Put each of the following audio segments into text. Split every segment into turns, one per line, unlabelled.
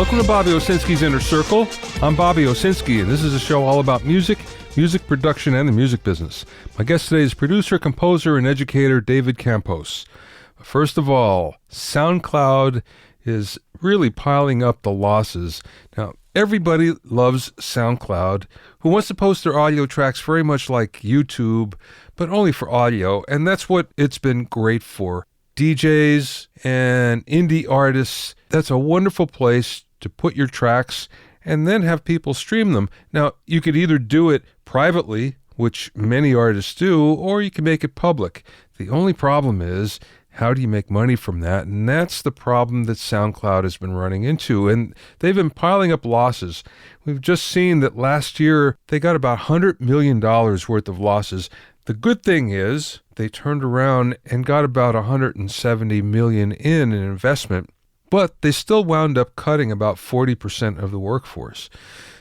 Welcome to Bobby Owsinski's Inner Circle. I'm Bobby Owsinski, and this is a show all about music, music production, and the music business. My guest today is producer, composer, and educator David Campos. First of all, SoundCloud is really piling up the losses. Now, everybody loves SoundCloud, who wants to post their audio tracks very much like YouTube, but only for audio, and that's what it's been great for. DJs and indie artists, that's a wonderful place to put your tracks and then have people stream them. Now, you could either do it privately, which many artists do, or you can make it public. The only problem is, how do you make money from that? And that's the problem that SoundCloud has been running into, and they've been piling up losses. We've just seen that last year they got about $100 million worth of losses. The good thing is they turned around and got about $170 million in investment, but they still wound up cutting about 40% of the workforce.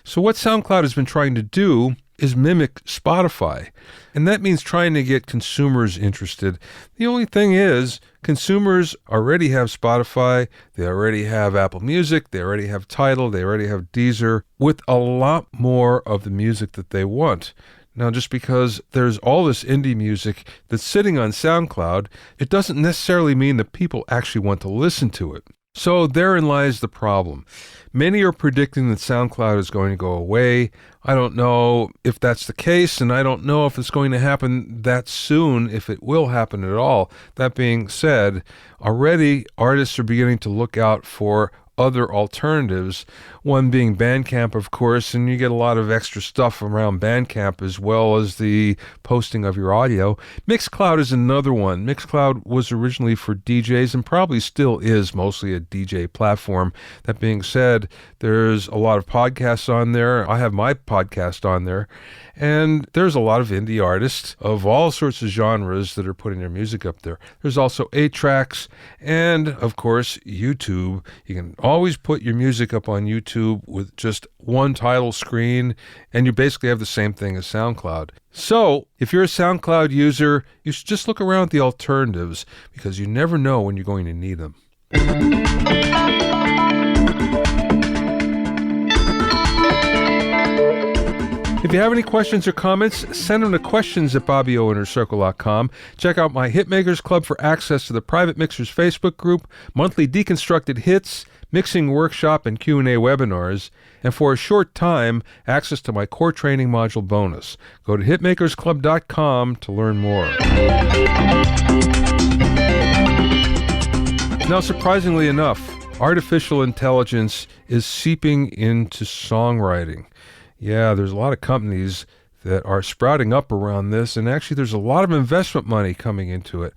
So what SoundCloud has been trying to do is mimic Spotify, and that means trying to get consumers interested. The only thing is, consumers already have Spotify, they already have Apple Music, they already have Tidal, they already have Deezer, with a lot more of the music that they want. Now, just because there's all this indie music that's sitting on SoundCloud, it doesn't necessarily mean that people actually want to listen to it. So therein lies the problem. Many are predicting that SoundCloud is going to go away. I don't know if that's the case, and I don't know if it's going to happen that soon, if it will happen at all. That being said, already artists are beginning to look out for other alternatives, one being Bandcamp, of course, and you get a lot of extra stuff around Bandcamp as well as the posting of your audio. Mixcloud is another one. Mixcloud was originally for DJs and probably still is mostly a DJ platform. That being said, there's a lot of podcasts on there. I have my podcast on there, and there's a lot of indie artists of all sorts of genres that are putting their music up there. There's also 8-tracks, and of course, YouTube. You can always put your music up on YouTube with just one title screen, and you basically have the same thing as SoundCloud. So, if you're a SoundCloud user, you should just look around at the alternatives, because you never know when you're going to need them. If you have any questions or comments, send them to questions@BobbyOInnerCircle.com. Check out my Hitmakers Club for access to the Private Mixers Facebook group, monthly deconstructed hits, mixing workshop, and Q&A webinars, and for a short time, access to my core training module bonus. Go to hitmakersclub.com to learn more. Now, surprisingly enough, artificial intelligence is seeping into songwriting. Yeah, there's a lot of companies that are sprouting up around this, and actually there's a lot of investment money coming into it.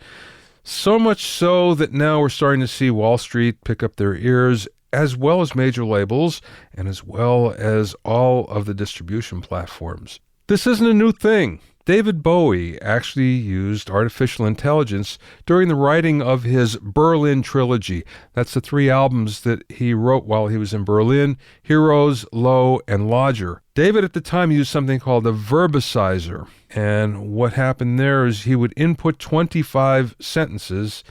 So much so that now we're starting to see Wall Street pick up their ears, as well as major labels, and as well as all of the distribution platforms. This isn't a new thing. David Bowie actually used artificial intelligence during the writing of his Berlin trilogy. That's the 3 albums that he wrote while he was in Berlin: Heroes, Low, and Lodger. David at the time used something called a verbicizer. And what happened there is he would input 25 sentences,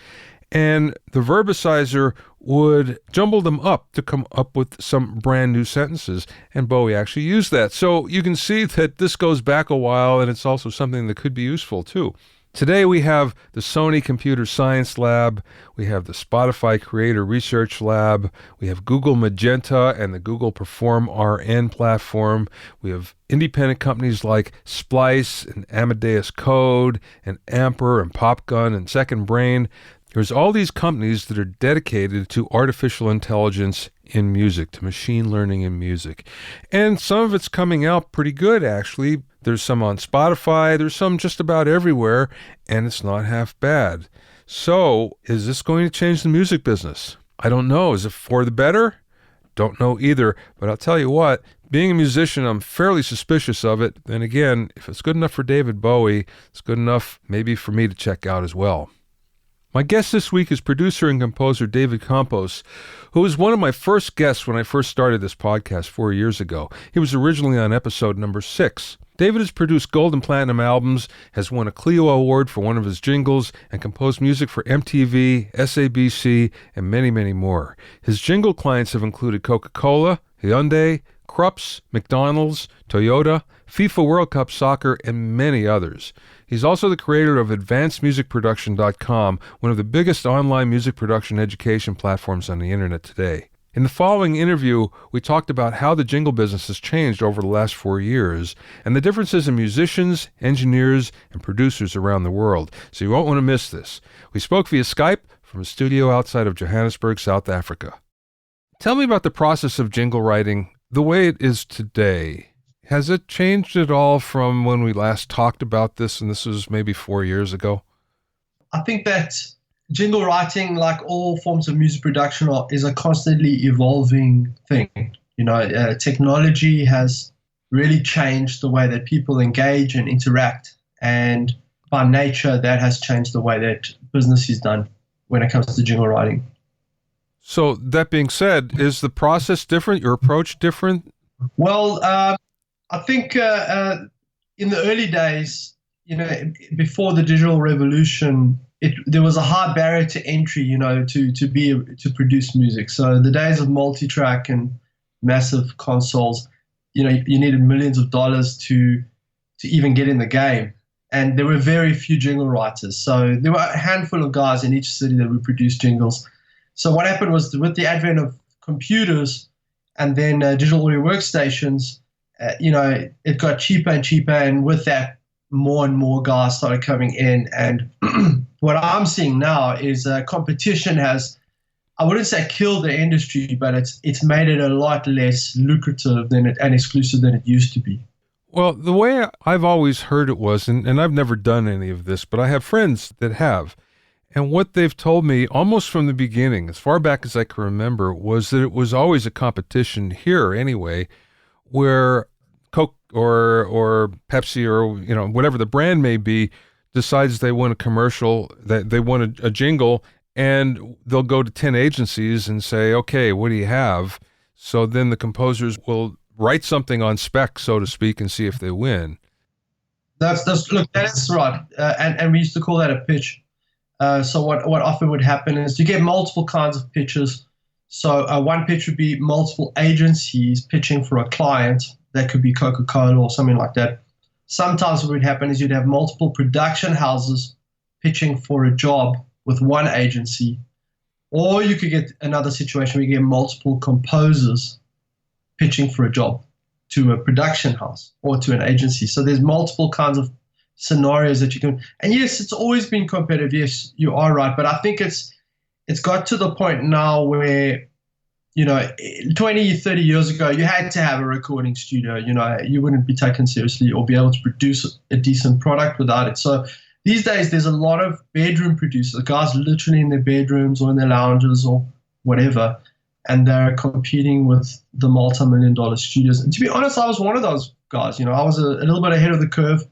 and the verbicizer would jumble them up to come up with some brand new sentences, and Bowie actually used that. So you can see that this goes back a while, and it's also something that could be useful too. Today we have the Sony Computer Science Lab, we have the Spotify Creator Research Lab, we have Google Magenta and the Google Perform RN platform, we have independent companies like Splice and Amadeus Code and Amper and Popgun and Second Brain. There's all these companies that are dedicated to artificial intelligence in music, to machine learning in music. And some of it's coming out pretty good, actually. There's some on Spotify, there's some just about everywhere, and it's not half bad. So, is this going to change the music business? I don't know. Is it for the better? Don't know either, but I'll tell you what, being a musician, I'm fairly suspicious of it. Then again, if it's good enough for David Bowie, it's good enough maybe for me to check out as well. My guest this week is producer and composer David Campos, who was one of my first guests when I first started this podcast 4 years ago. He was originally on episode number 6. David has produced gold and platinum albums, has won a Clio Award for one of his jingles, and composed music for MTV, SABC, and many, many more. His jingle clients have included Coca-Cola, Hyundai, Krups, McDonald's, Toyota, FIFA World Cup Soccer, and many others. He's also the creator of AdvancedMusicProduction.com, one of the biggest online music production education platforms on the internet today. In the following interview, we talked about how the jingle business has changed over the last 4 years and the differences in musicians, engineers, and producers around the world, so you won't want to miss this. We spoke via Skype from a studio outside of Johannesburg, South Africa. Tell me about the process of jingle writing, the way it is today. Has it changed at all from when we last talked about this, and this was maybe 4 years ago?
I think that jingle writing, like all forms of music production, is a constantly evolving thing. Technology has really changed the way that people engage and interact. And by nature, that has changed the way that business is done when it comes to jingle writing.
So that being said, is the process different? Your approach different?
Well, I think in the early days, before the digital revolution, there was a high barrier to entry, to produce music. So the days of multi-track and massive consoles, you needed millions of dollars to even get in the game. And there were very few jingle writers. So there were a handful of guys in each city that would produce jingles. So what happened was, with the advent of computers and then digital audio workstations, it got cheaper and cheaper. And with that, more and more guys started coming in. And what I'm seeing now is competition has, I wouldn't say killed the industry, but it's made it a lot less lucrative and exclusive than it used to be.
Well, the way I've always heard it was, and I've never done any of this, but I have friends that have, and what they've told me almost from the beginning, as far back as I can remember, was that it was always a competition here anyway, where Coke or Pepsi or whatever the brand may be decides they want a commercial, that they want a jingle, and they'll go to 10 agencies and say, okay, what do you have? So then the composers will write something on spec, so to speak, and see if they win.
That's right. And we used to call that a pitch. So what often would happen is you get multiple kinds of pitches. So one pitch would be multiple agencies pitching for a client. That could be Coca-Cola or something like that. Sometimes what would happen is you'd have multiple production houses pitching for a job with one agency. Or you could get another situation where you get multiple composers pitching for a job to a production house or to an agency. So there's multiple kinds of scenarios that you can. And yes, it's always been competitive. Yes, you are right. But I think it's got to the point now where, 20, 30 years ago, you had to have a recording studio. You wouldn't be taken seriously or be able to produce a decent product without it. So these days, there's a lot of bedroom producers, guys literally in their bedrooms or in their lounges or whatever, and they're competing with the multi-million-dollar studios. And to be honest, I was one of those guys. I was a little bit ahead of the curve.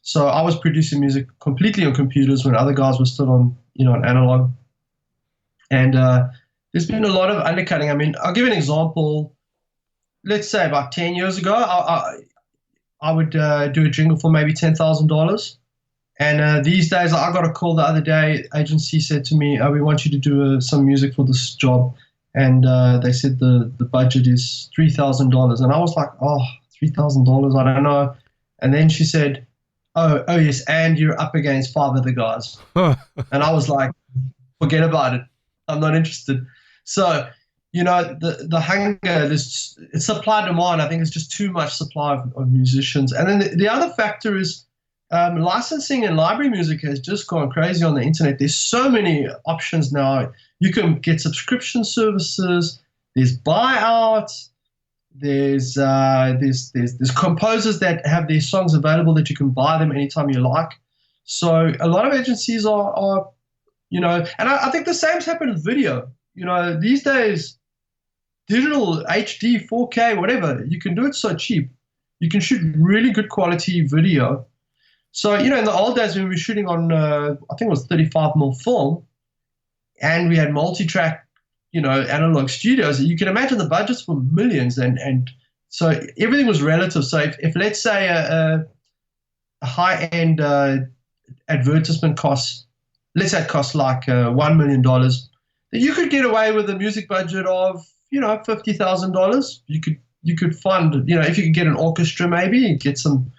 So I was producing music completely on computers when other guys were still on, on analog. And there's been a lot of undercutting. I mean, I'll give an example. Let's say about 10 years ago, I would do a jingle for maybe $10,000. And these days, I got a call the other day. Agency said to me, we want you to do some music for this job. And they said the budget is $3,000. And I was like, $3,000, I don't know. And then she said, oh yes, and you're up against 5 other guys. And I was like, forget about it. I'm not interested. So, the hunger, it's supply demand. I think it's just too much supply of musicians. And then the other factor is licensing and library music has just gone crazy on the internet. There's so many options now. You can get subscription services. There's buyouts. There's composers that have their songs available that you can buy them anytime you like. So a lot of agencies are and I think the same's happened with video. These days, digital, HD, 4K, whatever, you can do it so cheap. You can shoot really good quality video. So, in the old days when we were shooting on, I think it was 35mm film, and we had multi-track, analog studios, you can imagine the budgets were millions, and So everything was relative. So if let's say a high-end advertisement costs, let's say it costs like $1 million, then you could get away with a music budget of, $50,000. You could fund, if you could get an orchestra, maybe get some.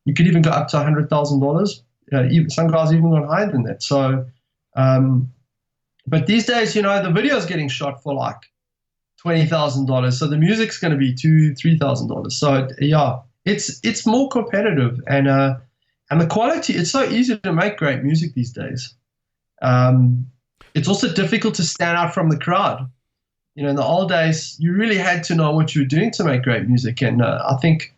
You could even go up to $100,000. Even some guys even gone higher than that. So, but these days, the video is getting shot for like $20,000. So the music's going to be $2,000-$3,000. So yeah, it's more competitive, and the quality. It's so easy to make great music these days. It's also difficult to stand out from the crowd. In the old days, you really had to know what you were doing to make great music, and I think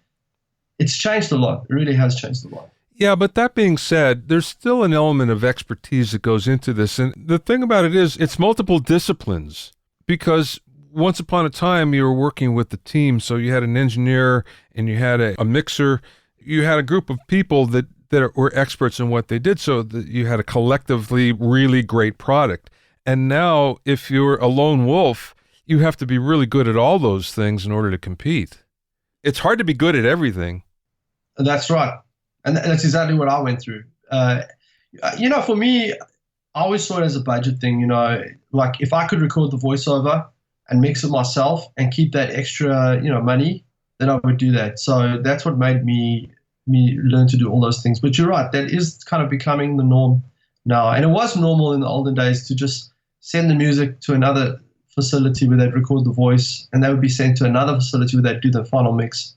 it's changed a lot. It really has changed a lot.
Yeah, but that being said, there's still an element of expertise that goes into this. And the thing about it is it's multiple disciplines, because once upon a time you were working with the team. So you had an engineer and you had a mixer. You had a group of people that were experts in what they did, so that you had a collectively really great product. And now if you're a lone wolf, you have to be really good at all those things in order to compete. It's hard to be good at everything.
That's right. And that's exactly what I went through. For me, I always saw it as a budget thing. Like if I could record the voiceover and mix it myself and keep that extra, money, then I would do that. So that's what made me learn to do all those things. But you're right, that is kind of becoming the norm now. And it was normal in the olden days to just send the music to another facility where they'd record the voice, and they would be sent to another facility where they'd do the final mix.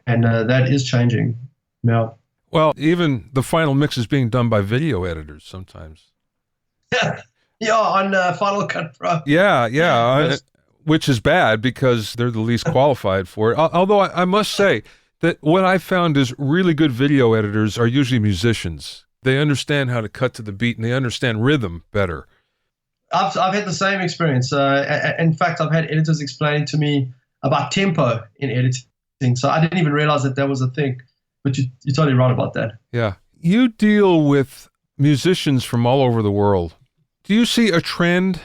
And that is changing now.
Well, even the final mix is being done by video editors sometimes.
Yeah, on Final Cut Pro.
Yeah. Yes. Which is bad because they're the least qualified for it. Although I must say that what I found is really good video editors are usually musicians. They understand how to cut to the beat, and they understand rhythm better.
I've had the same experience. In fact, I've had editors explaining to me about tempo in editing. So I didn't even realize that was a thing. But you're totally right about that.
Yeah. You deal with musicians from all over the world. Do you see a trend,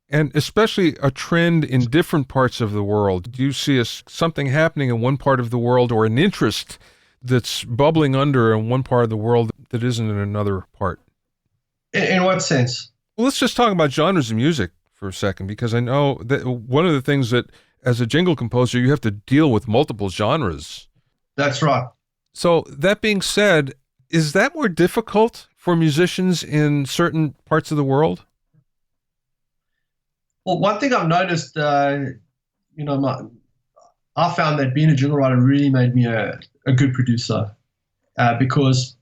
and especially a trend in different parts of the world? Do you see something happening in one part of the world, or an interest that's bubbling under in one part of the world that isn't in another part?
In what sense?
Well, let's just talk about genres of music for a second, because I know that one of the things that as a jingle composer, you have to deal with multiple genres.
That's right.
So that being said, is that more difficult for musicians in certain parts of the world?
Well, one thing I've noticed, I found that being a jingle writer really made me a good producer, because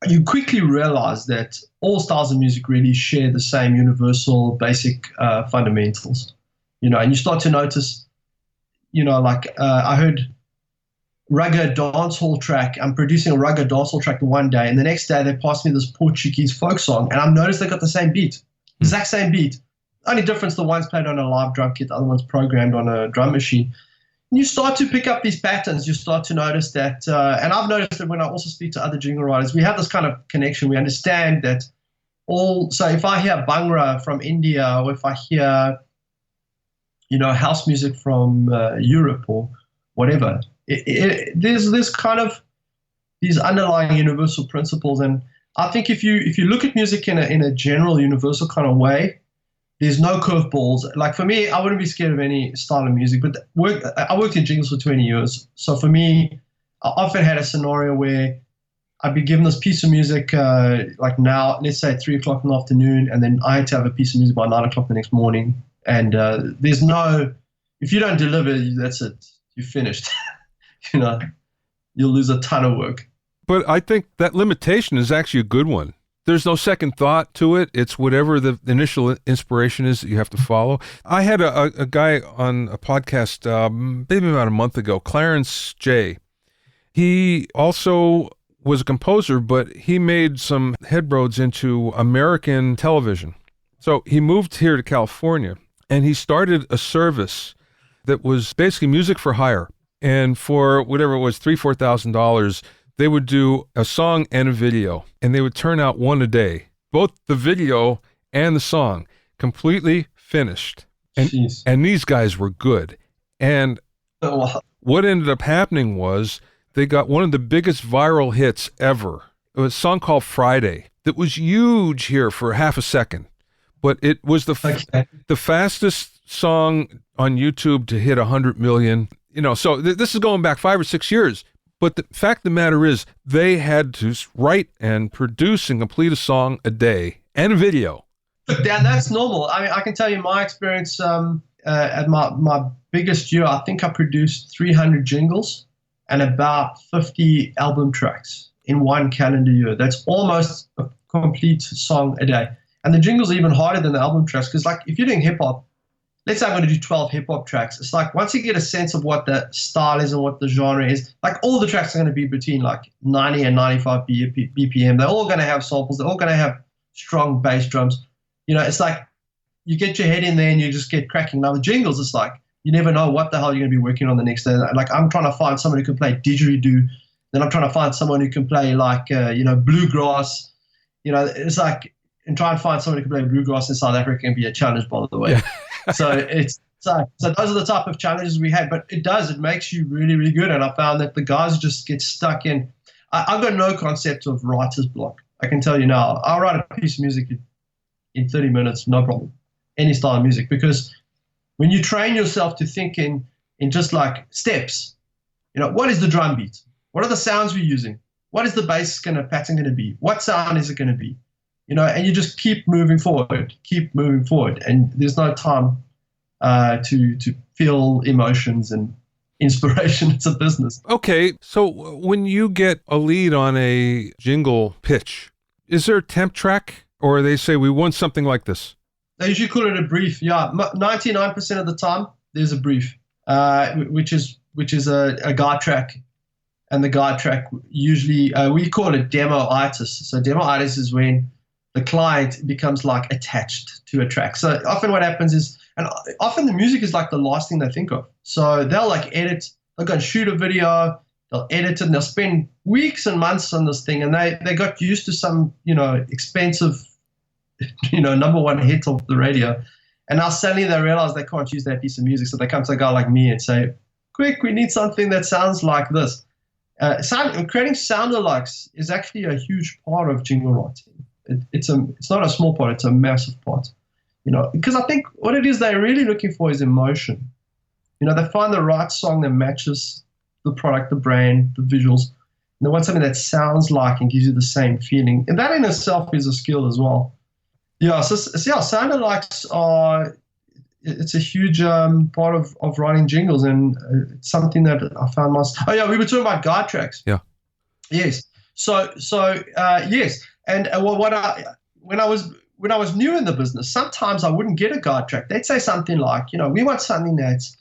you quickly realize that all styles of music really share the same universal basic fundamentals, and you start to notice, I heard rugged dancehall track. I'm producing a rugged dancehall track one day, and the next day they passed me this Portuguese folk song, and I've noticed they got the same beat, exact same beat. Only difference, the one's played on a live drum kit, the other one's programmed on a drum machine. And you start to pick up these patterns. You start to notice that, and I've noticed that when I also speak to other jingle writers, we have this kind of connection. We understand that so if I hear Bhangra from India, or if I hear, house music from Europe or whatever, there's kind of these underlying universal principles. And I think if you look at music in a general universal kind of way, there's no curveballs. Like for me, I wouldn't be scared of any style of music, but I worked in jingles for 20 years. So for me, I often had a scenario where I'd be given this piece of music, like now, let's say at 3 o'clock in the afternoon, and then I had to have a piece of music by 9 o'clock the next morning. And there's no, if you don't deliver, that's it. You're finished. You'll lose a ton of work.
But I think that limitation is actually a good one. There's no second thought to it. It's whatever the initial inspiration is that you have to follow. I had a guy on a podcast maybe about a month ago, Clarence J. He also was a composer, but he made some headroads into American television. So he moved here to California, and he started a service that was basically music for hire. And for whatever it was, $3,000-$4,000, they would do a song and a video, and they would turn out one a day, both the video and the song, completely finished. And these guys were good. And what ended up happening was they got one of the biggest viral hits ever. It was a song called Friday that was huge here for half a second, but it was the fastest song on YouTube to hit 100 million. So this is going back 5 or 6 years. But the fact of the matter is, they had to write and produce and complete a song a day and a video.
Look, Dan, that's normal. I mean, I can tell you my experience at my biggest year. I think I produced 300 jingles and about 50 album tracks in one calendar year. That's almost a complete song a day. And the jingles are even harder than the album tracks because, like, if you're doing hip-hop, let's say I'm going to do 12 hip-hop tracks. It's like once you get a sense of what the style is and what the genre is, like all the tracks are going to be between like 90 and 95 BPM. They're all going to have samples. They're all going to have strong bass drums. It's like you get your head in there and you just get cracking. Now the jingles, it's like you never know what the hell you're going to be working on the next day. Like I'm trying to find someone who can play didgeridoo. Then I'm trying to find someone who can play like, bluegrass. It's like, and try and find someone who can play bluegrass in South Africa can be a challenge, by the way. Yeah. So those are the type of challenges we had, but it makes you really, really good. And I found that the guys just get stuck in. I've got no concept of writer's block. I can tell you now, I'll write a piece of music in 30 minutes, no problem. Any style of music, because when you train yourself to think in just like steps, what is the drum beat? What are the sounds we're using? What is the bass pattern going to be? What sound is it going to be? And you just keep moving forward, and there's no time to feel emotions and inspiration. It's a business.
Okay, so when you get a lead on a jingle pitch, is there a temp track, or they say we want something like this?
They usually call it a brief. Yeah, 99% of the time there's a brief, which is a guide track, and the guide track usually we call it demo-itis. So demo-itis is when the client becomes like attached to a track. So often what happens is, and often the music is like the last thing they think of. So they'll like edit, they'll go and shoot a video, they'll edit it, and they'll spend weeks and months on this thing. And they got used to some, expensive, number one hit of the radio. And now suddenly they realize they can't use that piece of music. So they come to a guy like me and say, quick, we need something that sounds like this. Creating sound alikes is actually a huge part of jingle writing. It's not a small part, it's a massive part, because I think what it is they're really looking for is emotion. They find the right song that matches the product, the brand, the visuals, and they want something that sounds like and gives you the same feeling. And that in itself is a skill as well. Yeah, sound alikes it's a huge part of writing jingles, and it's something that I found myself. Oh yeah, we were talking about guide tracks.
Yeah.
Yes. So yes. And when I was new in the business, sometimes I wouldn't get a guide track. They'd say something like, we want something that's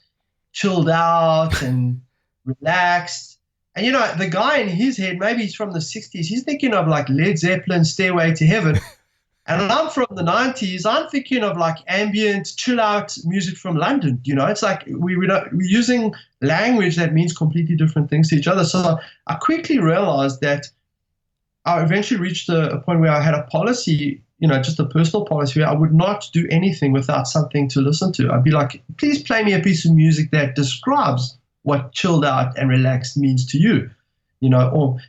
chilled out and relaxed. And the guy in his head, maybe he's from the 60s, he's thinking of like Led Zeppelin, Stairway to Heaven. And I'm from the 90s, I'm thinking of like ambient, chill out music from London. It's like we're using language that means completely different things to each other. So I quickly realized that I eventually reached a point where I had a policy, just a personal policy where I would not do anything without something to listen to. I'd be like, please play me a piece of music that describes what chilled out and relaxed means to you,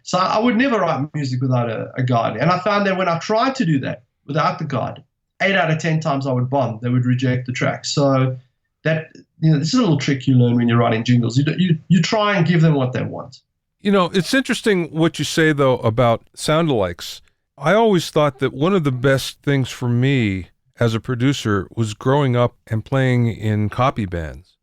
so I would never write music without a guide. And I found that when I tried to do that without the guide, 8 out of 10 times I would bomb. They would reject the track. So that, this is a little trick you learn when you're writing jingles. You try and give them what they want.
It's interesting what you say, though, about sound-alikes. I always thought that one of the best things for me as a producer was growing up and playing in copy bands.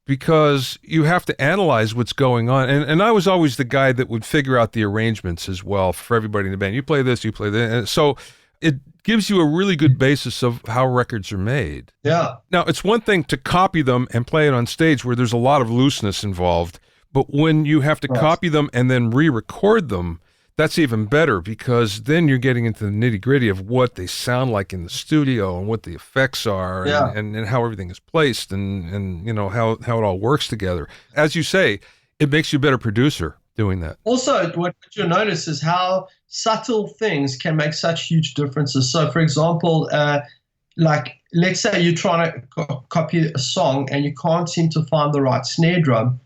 Because you have to analyze what's going on. And I was always the guy that would figure out the arrangements as well for everybody in the band. You play this, you play that. And so it gives you a really good basis of how records are made.
Yeah.
Now, it's one thing to copy them and play it on stage where there's a lot of looseness involved. But when you have to copy them and then re-record them, that's even better, because then you're getting into the nitty-gritty of what they sound like in the studio and what the effects are and how everything is placed and how it all works together. As you say, it makes you a better producer doing that. Also,
what you'll notice is how subtle things can make such huge differences. So, for example, like let's say you're trying to copy a song and you can't seem to find the right snare drum.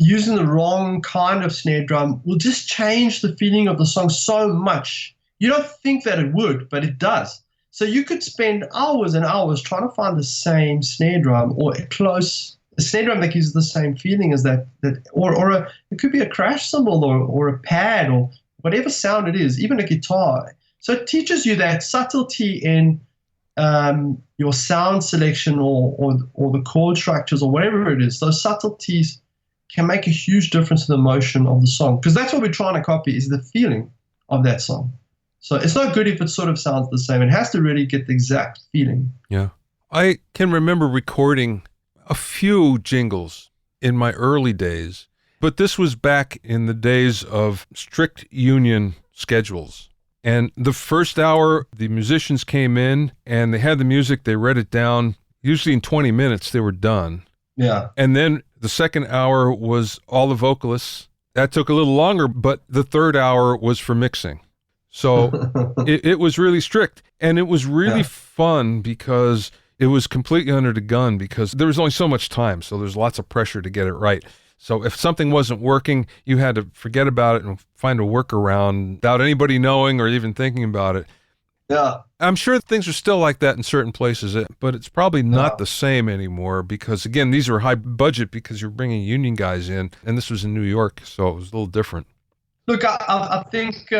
using the wrong kind of snare drum will just change the feeling of the song so much. You don't think that it would, but it does. So you could spend hours and hours trying to find the same snare drum or a snare drum that gives the same feeling as that it could be a crash cymbal or a pad or whatever sound it is, even a guitar. So it teaches you that subtlety in your sound selection or the chord structures or whatever it is. Those subtleties can make a huge difference in the emotion of the song, because that's what we're trying to copy, is the feeling of that song. So it's not good if it sort of sounds the same. It has to really get the exact feeling.
Yeah. I can remember recording a few jingles in my early days, but this was back in the days of strict union schedules. And the first hour, the musicians came in and they had the music, they read it down. Usually in 20 minutes, they were done.
Yeah.
And then the second hour was all the vocalists. That took a little longer, but the third hour was for mixing. So it was really strict. And it was really fun because it was completely under the gun, because there was only so much time. So there's lots of pressure to get it right. So if something wasn't working, you had to forget about it and find a workaround without anybody knowing or even thinking about it.
Yeah.
I'm sure things are still like that in certain places, but it's probably not the same anymore because, again, these are high budget because you're bringing union guys in, and this was in New York, so it was a little different.
Look, I think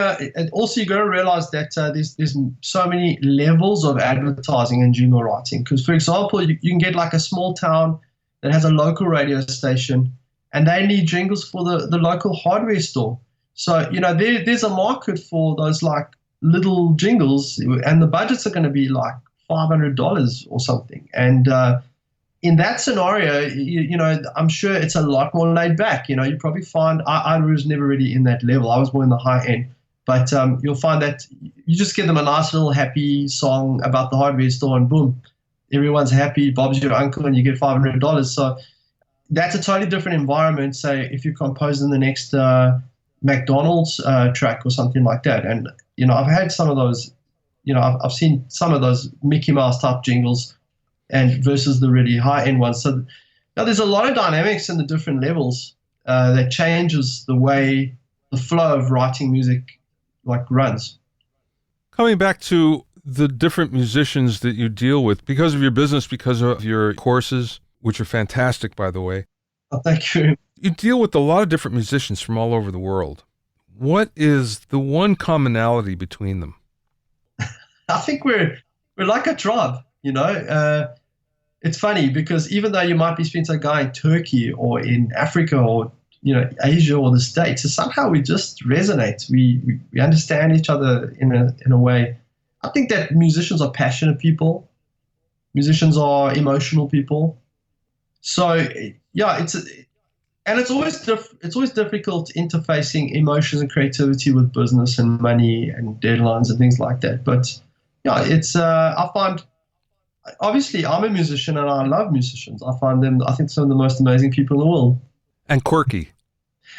also you got to realize that there's so many levels of advertising and jingle writing. Because, for example, you can get like a small town that has a local radio station, and they need jingles for the local hardware store. So, there's a market for those like little jingles, and the budgets are going to be like $500 or something. And in that scenario, I'm sure it's a lot more laid back. You probably find I was never really in that level. I was more in the high end. But you'll find that you just give them a nice little happy song about the hardware store, and boom, everyone's happy. Bob's your uncle, and you get $500. So that's a totally different environment. Say if you compose in the next McDonald's track or something like that. And I've had some of those. I've seen some of those Mickey Mouse type jingles, and versus the really high end ones. So there's a lot of dynamics in the different levels that changes the way the flow of writing music like runs.
Coming back to the different musicians that you deal with because of your business, because of your courses, which are fantastic, by the way.
Oh, thank you.
You deal with a lot of different musicians from all over the world. What is the one commonality between them?
I think we're like a tribe, It's funny because even though you might be speaking to a guy in Turkey or in Africa or Asia or the States, somehow we just resonate. We understand each other in a way. I think that musicians are passionate people. Musicians are emotional people. So yeah, it's always difficult interfacing emotions and creativity with business and money and deadlines and things like that. But yeah, I find. Obviously, I'm a musician and I love musicians. I think some of the most amazing people in the world.
And quirky.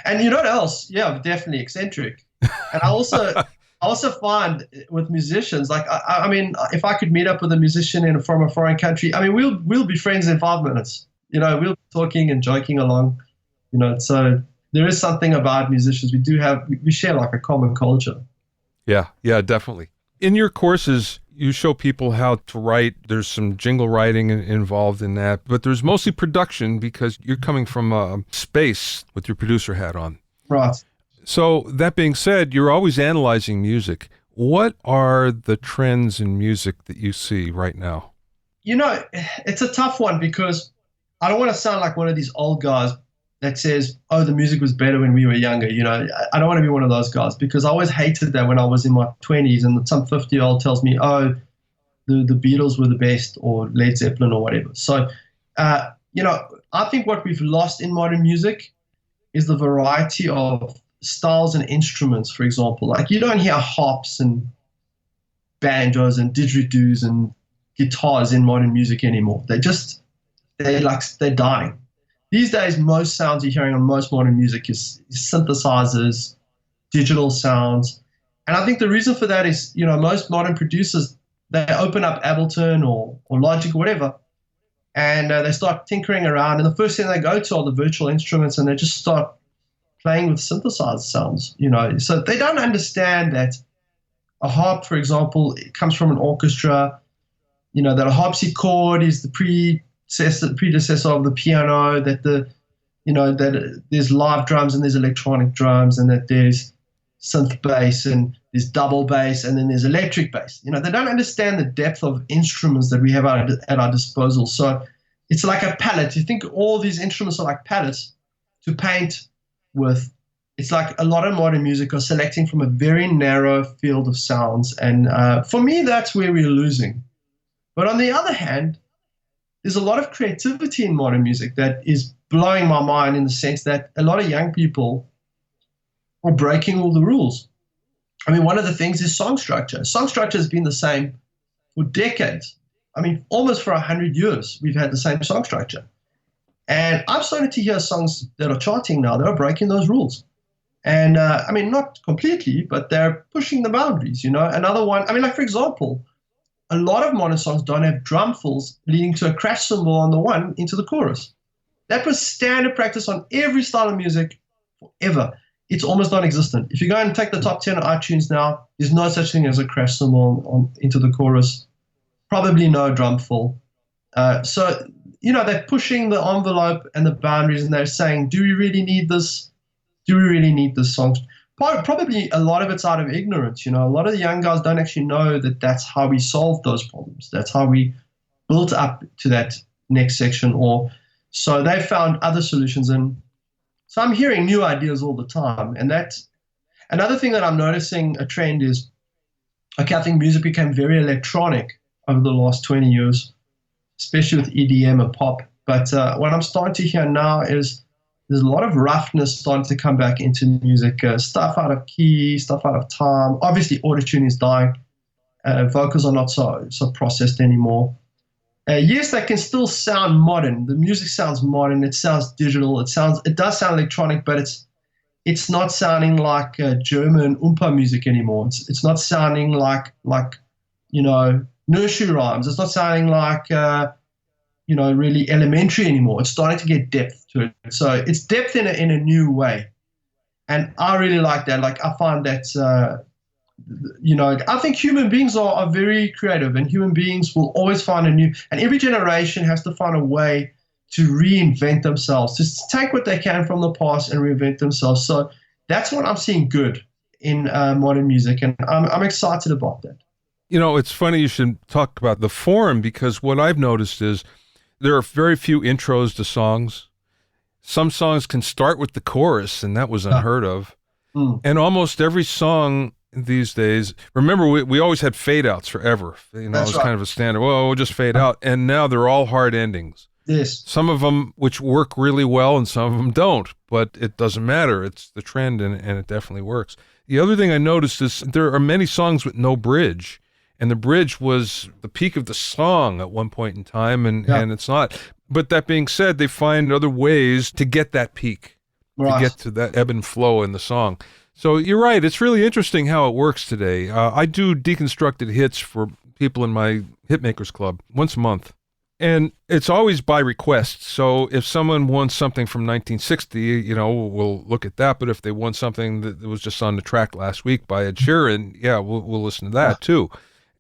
And you know what else? Yeah, definitely eccentric. And I also find with musicians, like, I mean, if I could meet up with a musician from a foreign country, I mean, we'll be friends in 5 minutes. We'll be talking and joking along, so there is something about musicians. We share like a common culture.
Yeah, definitely. In your courses, you show people how to write. There's some jingle writing involved in that, but there's mostly production because you're coming from space with your producer hat on.
Right.
So that being said, you're always analyzing music. What are the trends in music that you see right now?
It's a tough one because I don't want to sound like one of these old guys that says, oh, the music was better when we were younger. I don't want to be one of those guys because I always hated that when I was in my 20s and some 50-year-old tells me, oh, the Beatles were the best or Led Zeppelin or whatever. So, I think what we've lost in modern music is the variety of styles and instruments, for example. Like you don't hear harps and banjos and didgeridoos and guitars in modern music anymore. They're dying. These days, most sounds you're hearing on most modern music is synthesizers, digital sounds. And I think the reason for that is, most modern producers, they open up Ableton or Logic or whatever, and they start tinkering around. And the first thing they go to are the virtual instruments, and they just start playing with synthesized sounds. So they don't understand that a harp, for example, it comes from an orchestra. That a harpsichord is the predecessor of the piano. That there's live drums and there's electronic drums, and that there's synth bass and there's double bass and then there's electric bass. They don't understand the depth of instruments that we have at our disposal. So it's like a palette. You think all these instruments are like palettes to paint with. It's like a lot of modern music are selecting from a very narrow field of sounds. And for me, that's where we're losing. But on the other hand, there's a lot of creativity in modern music that is blowing my mind, in the sense that a lot of young people are breaking all the rules. I mean, one of the things is song structure. Song structure has been the same for decades. I mean, almost for 100 years, we've had the same song structure. And I'm starting to hear songs that are charting now that are breaking those rules. And I mean, not completely, but they're pushing the boundaries, Another one, I mean, like, for example, a lot of modern songs don't have drum fills leading to a crash cymbal on the one into the chorus. That was standard practice on every style of music forever. It's almost non-existent. If you go and take the top 10 on iTunes now, there's no such thing as a crash cymbal into the chorus. Probably no drum fill. So, they're pushing the envelope and the boundaries, and they're saying, do we really need this? Do we really need this song? Probably a lot of it's out of ignorance. A lot of the young guys don't actually know that that's how we solve those problems. That's how we built up to that next section. So they found other solutions. And so I'm hearing new ideas all the time. And that's another thing that I'm noticing a trend is, okay, I think music became very electronic over the last 20 years, especially with EDM and pop. But what I'm starting to hear now is there's a lot of roughness starting to come back into music, stuff out of key, stuff out of time. Obviously, autotune is dying. Vocals are not so processed anymore. Yes, they can still sound modern. The music sounds modern. It sounds digital. It does sound electronic, but it's not sounding like German Oompa music anymore. It's not sounding like nursery rhymes. It's not sounding like really elementary anymore. It's starting to get depth to it. So it's depth in a new way. And I really like that. Like, I find that, I think human beings are very creative, and human beings will always find and every generation has to find a way to reinvent themselves, to take what they can from the past and reinvent themselves. So that's what I'm seeing good in modern music. And I'm excited about that.
It's funny you should talk about the form, because what I've noticed is there are very few intros to songs. Some songs can start with the chorus, and that was unheard of. And almost every song these days, remember, we always had fade outs forever. It was kind of a standard. Well, we'll just fade out. And now they're all hard endings.
Yes.
Some of them which work really well and some of them don't, but it doesn't matter. It's the trend, and it definitely works. The other thing I noticed is there are many songs with no bridge. And the bridge was the peak of the song at one point in time, and it's not. But that being said, they find other ways to get that peak, to get to that ebb and flow in the song. So you're right. It's really interesting how it works today. I do deconstructed hits for people in my Hitmakers Club once a month. And it's always by request. So if someone wants something from 1960, we'll look at that. But if they want something that was just on the track last week by Ed Sheeran, we'll listen to that too.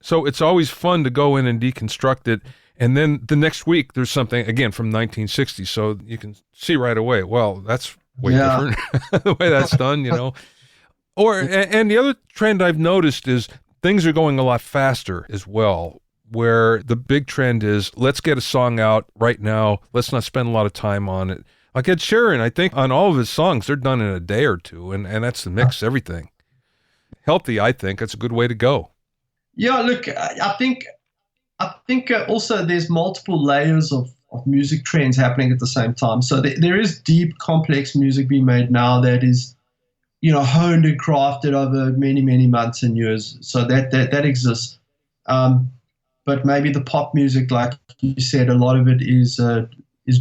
So it's always fun to go in and deconstruct it. And then the next week, there's something, again, from 1960. So you can see right away, well, that's way different, the way that's done, And the other trend I've noticed is things are going a lot faster as well, where the big trend is, let's get a song out right now. Let's not spend a lot of time on it. Like Ed Sheeran, I think on all of his songs, they're done in a day or two. And that's the mix, everything. Healthy, I think. That's a good way to go.
Yeah, look, I think also there's multiple layers of music trends happening at the same time. So there is deep, complex music being made now that is, honed and crafted over many, many months and years. So that exists. But maybe the pop music, like you said, a lot of it is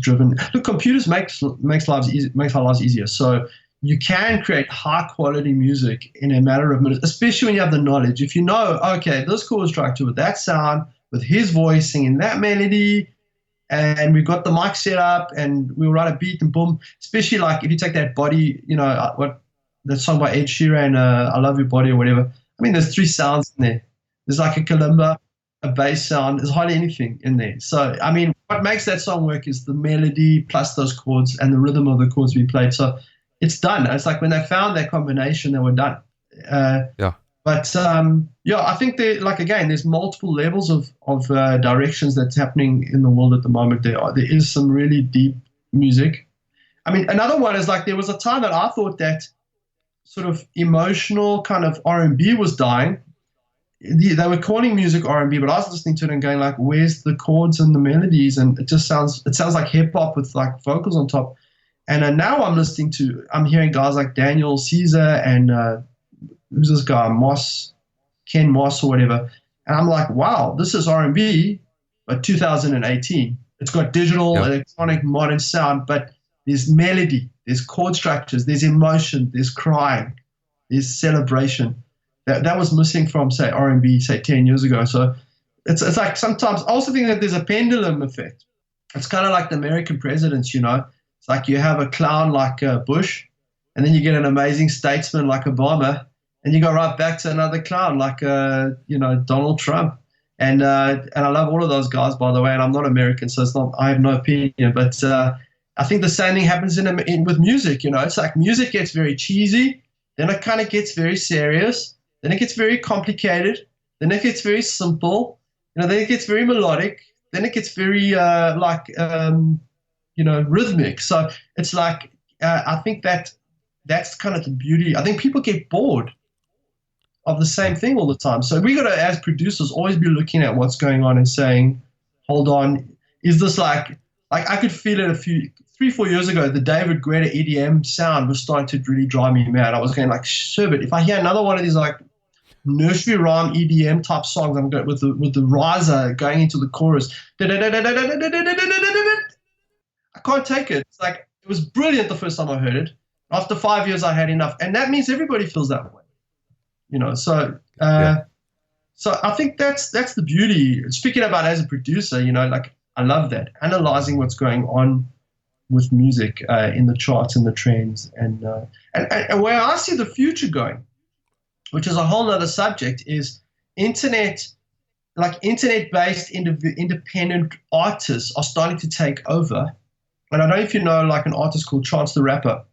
driven. Look, computers makes our lives easier. So you can create high quality music in a matter of minutes, especially when you have the knowledge. If you know, okay, this chord structure with that sound, with his voice singing that melody, and we got the mic set up, and we'll write a beat and boom. Especially like if you take that body, what that song by Ed Sheeran, I Love Your Body or whatever. I mean, there's 3 sounds in there. There's like a kalimba, a bass sound. There's hardly anything in there. So, I mean, what makes that song work is the melody plus those chords and the rhythm of the chords we played. So it's done. It's like when they found that combination, they were done.
Yeah.
But I think there's multiple levels of directions that's happening in the world at the moment. There is some really deep music. I mean, another one is like there was a time that I thought that sort of emotional kind of R&B was dying. They were calling music R&B, but I was listening to it and going like, where's the chords and the melodies? And it sounds like hip hop with like vocals on top. And now I'm hearing guys like Daniel Caesar and who's this guy, Ken Moss or whatever. And I'm like, wow, this is R&B, but 2018. It's got digital, electronic, modern sound, but there's melody, there's chord structures, there's emotion, there's crying, there's celebration. That was missing from, say, R&B, say, 10 years ago. So it's like sometimes I also think that there's a pendulum effect. It's kind of like the American presidents, It's like you have a clown like Bush, and then you get an amazing statesman like Obama, and you go right back to another clown like, Donald Trump. And I love all of those guys, by the way, and I'm not American, so I have no opinion. But I think the same thing happens with music, It's like music gets very cheesy, then it kind of gets very serious, then it gets very complicated, then it gets very simple, then it gets very melodic, then it gets very rhythmic. So it's like I think that's kind of the beauty. I think people get bored of the same thing all the time. So we got to, as producers, always be looking at what's going on and saying, hold on, is this like I could feel it 3-4 years ago, the David Guetta EDM sound was starting to really drive me mad. I was going like, sure, but if I hear another one of these like nursery rhyme EDM type songs, I'm going with the riser going into the chorus. I can't take it. It's like, it was brilliant the first time I heard it. After 5 years, I had enough. And that means everybody feels that way. So I think that's the beauty. Speaking about as a producer, like I love that, analyzing what's going on with music in the charts and the trends. And where I see the future going, which is a whole other subject, is internet-based independent artists are starting to take over. And I don't know if you know like an artist called Chance the Rapper.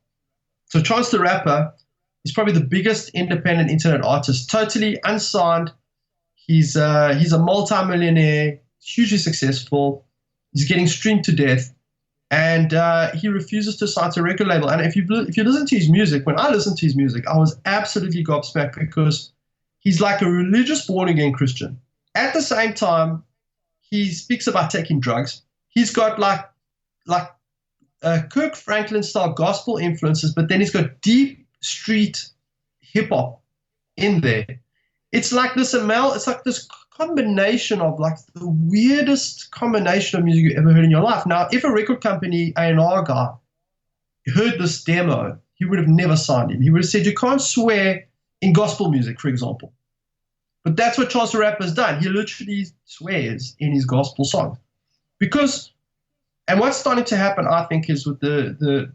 So Chance the Rapper is probably the biggest independent internet artist, totally unsigned. He's a multi-millionaire, hugely successful. He's getting streamed to death. And he refuses to sign to a record label. And if you listen to his music, when I listened to his music, I was absolutely gobsmacked because he's like a religious born-again Christian. At the same time, he speaks about taking drugs. He's got like Kirk Franklin-style gospel influences, but then he's got deep street hip-hop in there. It's like this combination of like the weirdest combination of music you ever heard in your life. Now, if a record company A&R guy heard this demo, he would have never signed him. He would have said, you can't swear in gospel music, for example. But that's what Chance the Rapper has done. He literally swears in his gospel songs. And what's starting to happen, I think, is with the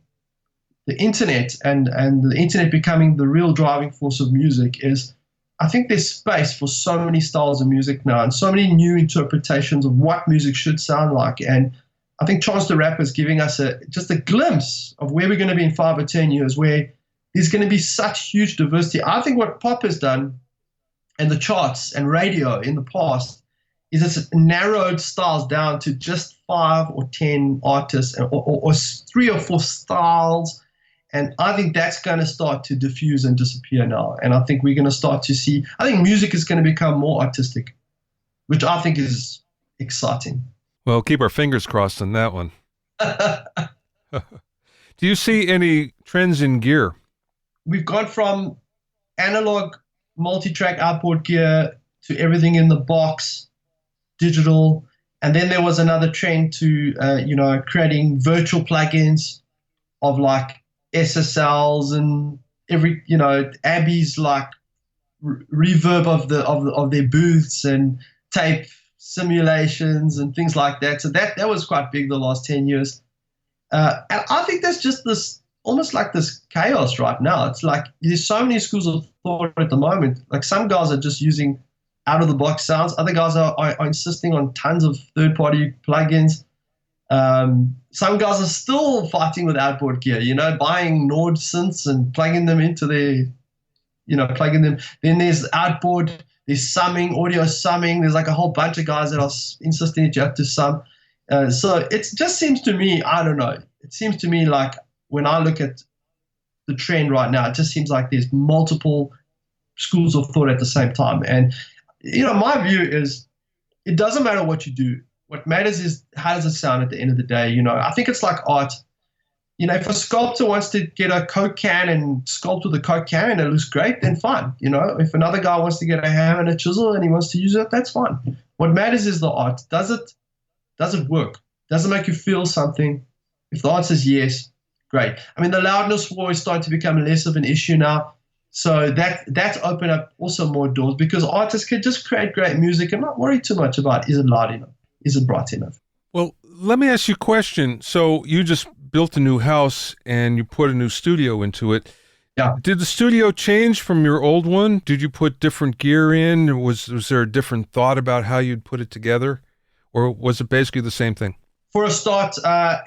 internet and the internet becoming the real driving force of music is, I think there's space for so many styles of music now and so many new interpretations of what music should sound like. And I think Chance the Rapper is giving us just a glimpse of where we're going to be in 5 or 10 years, where there's going to be such huge diversity. I think what pop has done and the charts and radio in the past is it's narrowed styles down to just 5 or 10 artists or 3 or 4 styles. And I think that's going to start to diffuse and disappear now. And I think we're going to start to see, I think music is going to become more artistic, which I think is exciting.
Well, keep our fingers crossed on that one. Do you see any trends in gear?
We've gone from analog multi-track outboard gear to everything in the box, digital. And then there was another trend to, creating virtual plugins of like SSLs and Abby's like reverb of their booths and tape simulations and things like that. So that was quite big the last 10 years. And I think there's just this, almost like this chaos right now. It's like there's so many schools of thought at the moment. Like some guys are just using out-of-the-box sounds. Other guys are insisting on tons of third-party plugins. Some guys are still fighting with outboard gear, buying Nord synths and plugging them into their, plugging them. Then there's outboard, there's summing, audio summing. There's like a whole bunch of guys that are insisting that you have to sum. So it just seems to me, I don't know, it seems to me like when I look at the trend right now, it just seems like there's multiple schools of thought at the same time. And, my view is it doesn't matter what you do. What matters is how does it sound at the end of the day. I think it's like art. If a sculptor wants to get a Coke can and sculpt with a Coke can and it looks great, then fine. If another guy wants to get a hammer and a chisel and he wants to use it, that's fine. What matters is the art. Does it work? Does it make you feel something? If the answer is yes, great. I mean, the loudness war is starting to become less of an issue now. So that's opened up also more doors because artists can just create great music and not worry too much about is it loud enough? Is it bright enough?
Well, let me ask you a question. So you just built a new house and you put a new studio into it.
Yeah.
Did the studio change from your old one? Did you put different gear in? Was there a different thought about how you'd put it together? Or was it basically the same thing?
For a start,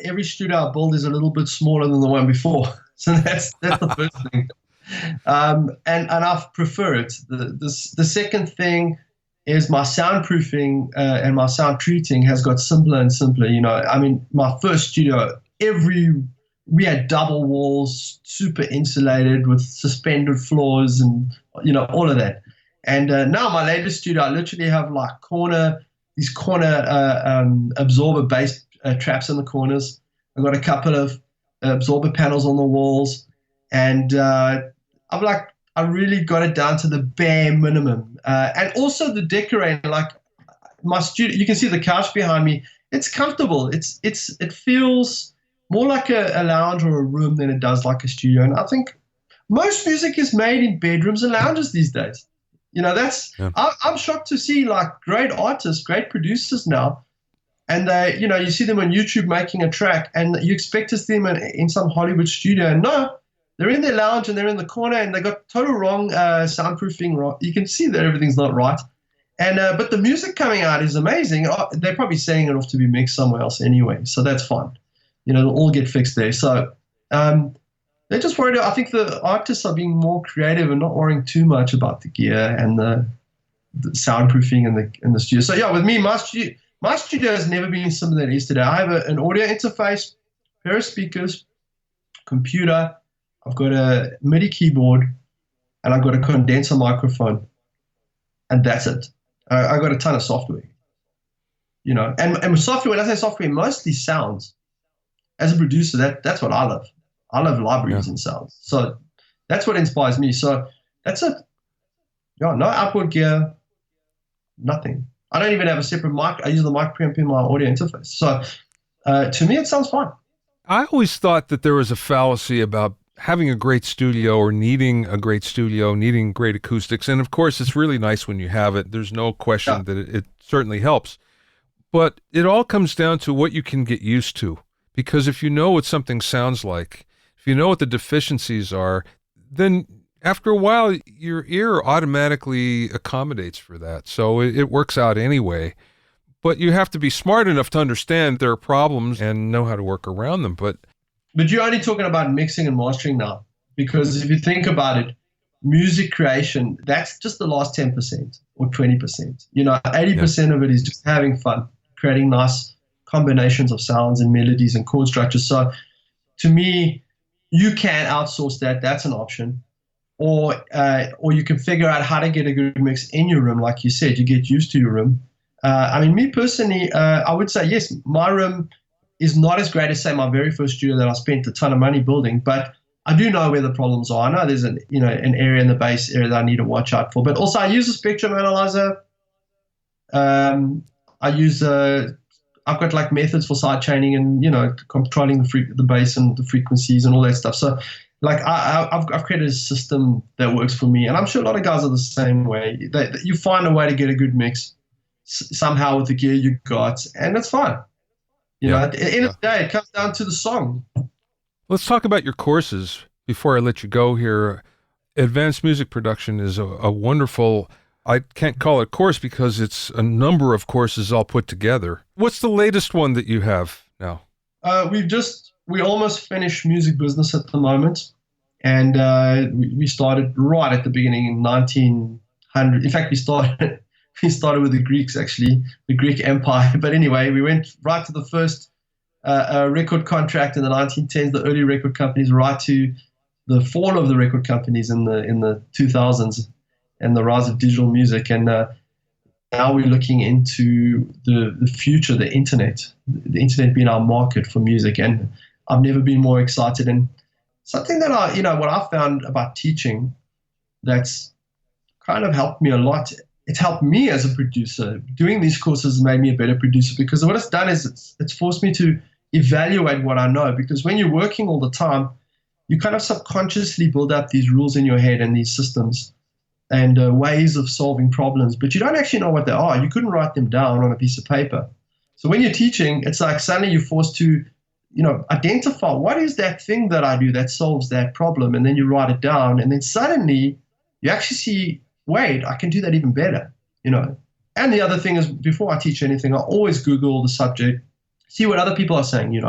every studio I build is a little bit smaller than the one before. So that's the first thing. And I prefer it. The second thing is my soundproofing and my sound treating has got simpler and simpler. My first studio, we had double walls, super insulated with suspended floors and, all of that. And now my latest studio, I literally have like these corner absorber bass traps in the corners. I've got a couple of absorber panels on the walls. And I really got it down to the bare minimum. And also the decorating, like my studio, you can see the couch behind me. It's comfortable. It feels more like a lounge or a room than it does like a studio. And I think most music is made in bedrooms and lounges these days. I'm shocked to see like great artists, great producers now. And they, you see them on YouTube making a track and you expect to see them in some Hollywood studio. And no, they're in their lounge and they're in the corner and they got total wrong soundproofing. Wrong. You can see that everything's not right. And but the music coming out is amazing. They're probably sending it off to be mixed somewhere else anyway, so that's fine. It'll all get fixed there. So they're just worried. I think the artists are being more creative and not worrying too much about the gear and the soundproofing and the studio. So yeah, with me, my studio has never been similar than it is today. I have an audio interface, pair of speakers, computer. I've got a MIDI keyboard, and I've got a condenser microphone, and that's it. I've got a ton of software, and software, when I say software, mostly sounds. As a producer, that's what I love. I love libraries and sounds. So that's what inspires me. So that's it. No outboard gear, nothing. I don't even have a separate mic. I use the mic preamp in my audio interface. So to me, it sounds fine.
I always thought that there was a fallacy about having a great studio or needing a great studio, needing great acoustics. And of course, it's really nice when you have it. There's no question that it certainly helps. But it all comes down to what you can get used to. Because if you know what something sounds like, if you know what the deficiencies are, then after a while, your ear automatically accommodates for that. So it works out anyway. But you have to be smart enough to understand there are problems and know how to work around them. But
you're only talking about mixing and mastering now. Because if you think about it, music creation, that's just the last 10% or 20%. 80% of it is just having fun, creating nice combinations of sounds and melodies and chord structures. So to me, you can outsource that. That's an option. Or you can figure out how to get a good mix in your room. Like you said, you get used to your room. Me personally, I would say, yes, my room is not as great as, say, my very first studio that I spent a ton of money building, but I do know where the problems are. I know there's an area in the bass area that I need to watch out for. But also I use a spectrum analyzer. I've got like methods for side chaining and, controlling the bass and the frequencies and all that stuff. So like I've created a system that works for me, and I'm sure a lot of guys are the same way. You find a way to get a good mix. somehow with the gear you got, and it's fine.
Yeah.
At the end of the day, it comes down to the song.
Let's talk about your courses before I let you go here. Advanced music production is a wonderful, I can't call it course because it's a number of courses all put together. What's the latest one that you have now?
We almost finished music business at the moment. And we started right at the beginning in 1900. In fact, we started with the Greeks, actually, the Greek Empire. But anyway, we went right to the first record contract in the 1910s, the early record companies, right to the fall of the record companies in the 2000s and the rise of digital music. And now we're looking into the future, the internet being our market for music. And I've never been more excited. And something that what I found about teaching that's kind of helped me a lot, it's helped me as a producer. Doing these courses made me a better producer because what it's done is it's forced me to evaluate what I know. Because when you're working all the time, you kind of subconsciously build up these rules in your head and these systems and ways of solving problems, but you don't actually know what they are. You couldn't write them down on a piece of paper. So when you're teaching, it's like suddenly you're forced to identify what is that thing that I do that solves that problem, and then you write it down, and then suddenly you actually see, wait, I can do that even better, And the other thing is, before I teach anything, I always Google the subject, see what other people are saying,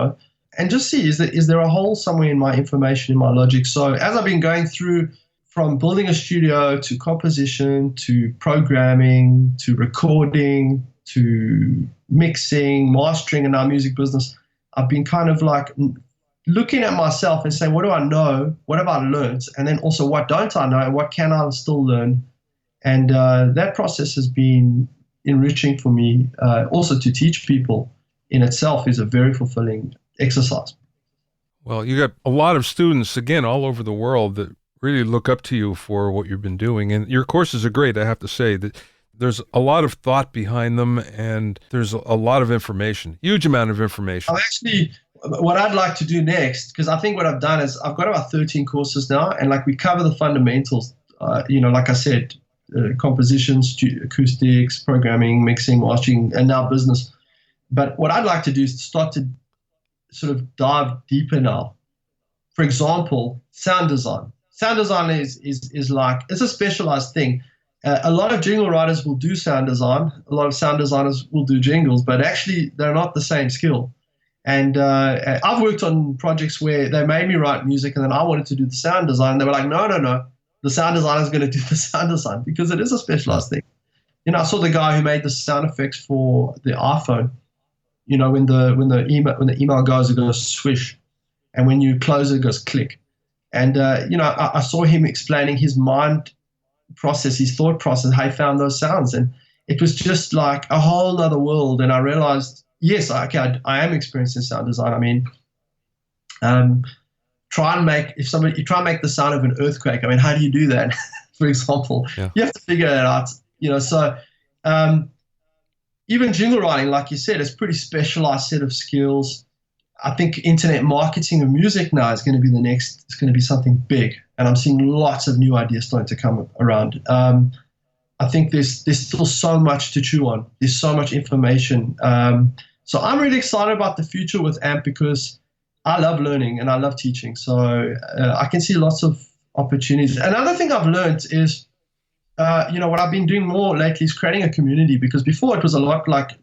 and just see, is there a hole somewhere in my information, in my logic? So as I've been going through from building a studio to composition to programming to recording to mixing, mastering in our music business, I've been kind of like looking at myself and saying, what do I know? What have I learned? And then also, what don't I know? And what can I still learn? And that process has been enriching for me. Also, to teach people in itself is a very fulfilling exercise.
Well, you got a lot of students, again, all over the world that really look up to you for what you've been doing. And your courses are great, I have to say. That there's a lot of thought behind them, and there's a lot of information, huge amount of information.
What I'd like to do next, because I think what I've done is I've got about 13 courses now, and we cover the fundamentals, like I said, composition, acoustics, programming, mixing, mastering, and now business. But what I'd like to do is start to sort of dive deeper now. For example, sound design. Sound design is like, it's a specialized thing. A lot of jingle writers will do sound design. A lot of sound designers will do jingles, but actually they're not the same skill. And I've worked on projects where they made me write music and then I wanted to do the sound design. They were like, no, the sound designer is going to do the sound design because it is a specialized thing. I saw the guy who made the sound effects for the iPhone. When the email goes, it goes swish. And when you close it, it goes click. And, I saw him explaining his mind process, his thought process, how he found those sounds. And it was just like a whole other world. And I realized, yes, I am experiencing sound design. I mean, try and make the sound of an earthquake. I mean, how do you do that? For example, You have to figure it out, so even jingle writing, like you said, it's a pretty specialized set of skills. I think internet marketing of music now is going to be it's going to be something big. And I'm seeing lots of new ideas starting to come around. I think there's still so much to chew on. There's so much information. So I'm really excited about the future with AMP because I love learning and I love teaching. So I can see lots of opportunities. Another thing I've learned is, what I've been doing more lately is creating a community, because before it was a lot like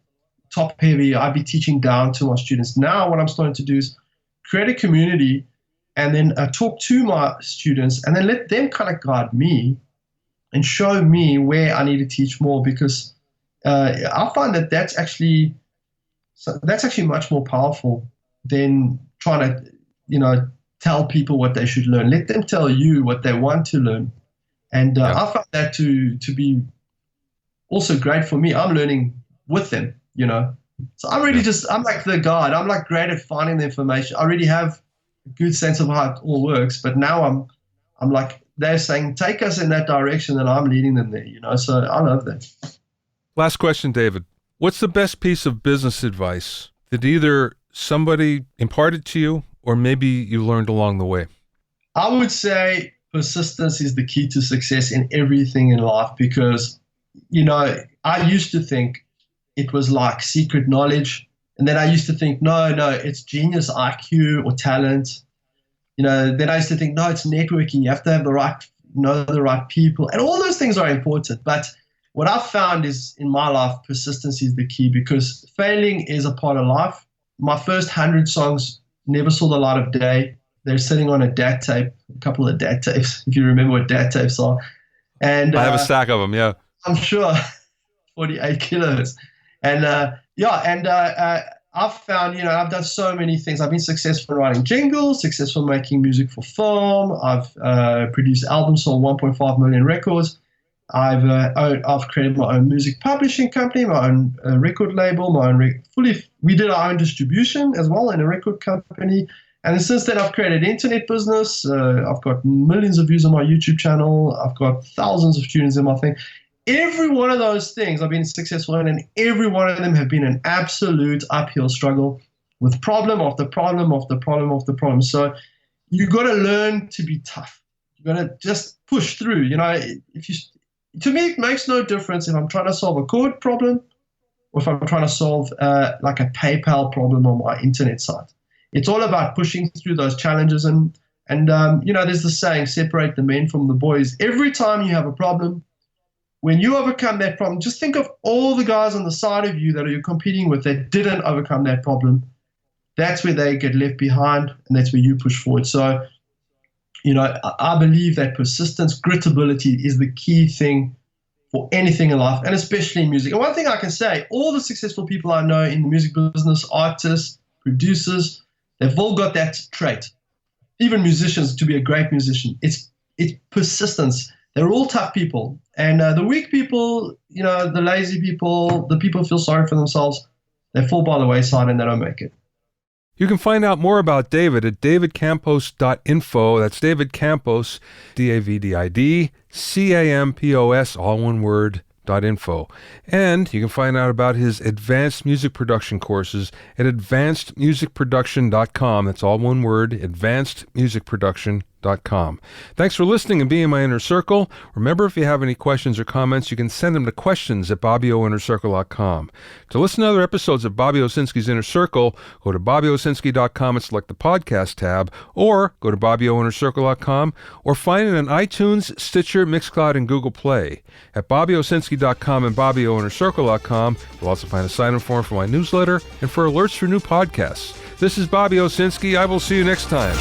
top heavy. I'd be teaching down to my students. Now what I'm starting to do is create a community and then talk to my students and then let them kind of guide me and show me where I need to teach more, because I find that that's actually much more powerful than trying to, tell people what they should learn. Let them tell you what they want to learn. And I found that to be also great for me. I'm learning with them, So I'm really I'm like the guide. I'm like great at finding the information. I already have a good sense of how it all works, but now I'm like, they're saying, take us in that direction, and I'm leading them there, So I love that.
Last question, David. What's the best piece of business advice that either somebody imparted to you or maybe you learned along the way?
I would say persistence is the key to success in everything in life, because, I used to think it was like secret knowledge. And then I used to think, no, it's genius IQ or talent. Then I used to think, no, it's networking. You have to have know the right people. And all those things are important. But what I've found is in my life, persistency is the key, because failing is a part of life. My first 100 songs never saw the light of day. They're sitting on a DAT tape, a couple of DAT tapes, if you remember what DAT tapes are. And
I have a stack of them, yeah.
I'm sure, 48 kilos. And I've found, I've done so many things. I've been successful in writing jingles, successful making music for film. I've produced albums, sold 1.5 million records. I've created my own music publishing company, my own record label, we did our own distribution as well in a record company. And since then, I've created an internet business. I've got millions of views on my YouTube channel. I've got thousands of students in my thing. Every one of those things I've been successful in, and every one of them have been an absolute uphill struggle with problem after problem after problem after problem. So you got to learn to be tough. You got to just push through. To me, it makes no difference if I'm trying to solve a chord problem or if I'm trying to solve like a PayPal problem on my internet site. It's all about pushing through those challenges. And there's the saying, separate the men from the boys. Every time you have a problem, when you overcome that problem, just think of all the guys on the side of you that you're competing with that didn't overcome that problem. That's where they get left behind, and that's where you push forward. So, I believe that persistence, gritability is the key thing for anything in life, and especially in music. And one thing I can say, all the successful people I know in the music business, artists, producers, they've all got that trait. Even musicians, to be a great musician, it's persistence. They're all tough people. And the weak people, the lazy people, the people who feel sorry for themselves, they fall by the wayside and they don't make it.
You can find out more about David at davidcampos.info. That's David Campos, DavidCampos, all one word, .info. And you can find out about his advanced music production courses at advancedmusicproduction.com. That's all one word, advancedmusicproduction.com. Thanks for listening and being in my inner circle. Remember, if you have any questions or comments, you can send them to questions@BobbyOInnerCircle.com. To listen to other episodes of Bobby Owsinski's Inner Circle, go to BobbyOwsinski.com and select the podcast tab, or go to BobbyOInnerCircle.com, or find it on iTunes, Stitcher, Mixcloud, and Google Play. At BobbyOwsinski.com and BobbyOInnerCircle.com, you'll also find a sign-up form for my newsletter and for alerts for new podcasts. This is Bobby Owsinski. I will see you next time.